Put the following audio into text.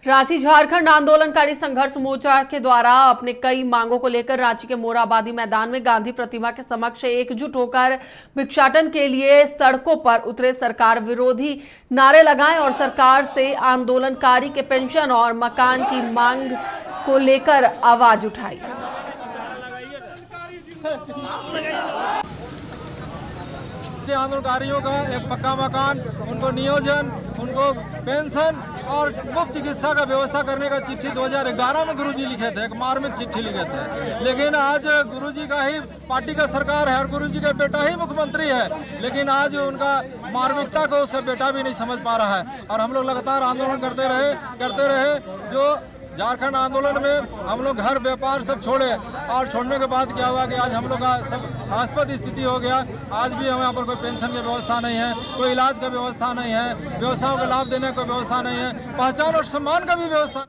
रांची झारखंड आंदोलनकारी संघर्ष मोर्चा के द्वारा अपने कई मांगों को लेकर रांची के मोरहाबादी मैदान में गांधी प्रतिमा के समक्ष एकजुट होकर भिक्षाटन के लिए सड़कों पर उतरे। सरकार विरोधी नारे लगाए और सरकार से आंदोलनकारी के पेंशन और मकान की मांग को लेकर आवाज उठाई। आंदोलनकारियों का एक पक्का मकान, उनको नियोजन, उनको पेंशन और मुफ्त चिकित्सा का व्यवस्था करने का चिट्ठी 2011 में गुरुजी लिखे थे, एक मार्मिक चिट्ठी लिखे थे। लेकिन आज गुरुजी का ही पार्टी का सरकार है और गुरुजी का बेटा ही मुख्यमंत्री है, लेकिन आज उनका मार्मिकता को उसका बेटा भी नहीं समझ पा रहा है। और हम लोग लगातार आंदोलन करते रहे। जो झारखंड आंदोलन में हम लोग घर व्यापार सब छोड़े और छोड़ने के बाद क्या हुआ कि आज हम लोग का सब हास्पद स्थिति हो गया। आज भी हमें यहाँ पर कोई पेंशन की व्यवस्था नहीं है, कोई इलाज का व्यवस्था नहीं है, व्यवस्थाओं का लाभ देने की व्यवस्था नहीं है, पहचान और सम्मान का भी व्यवस्था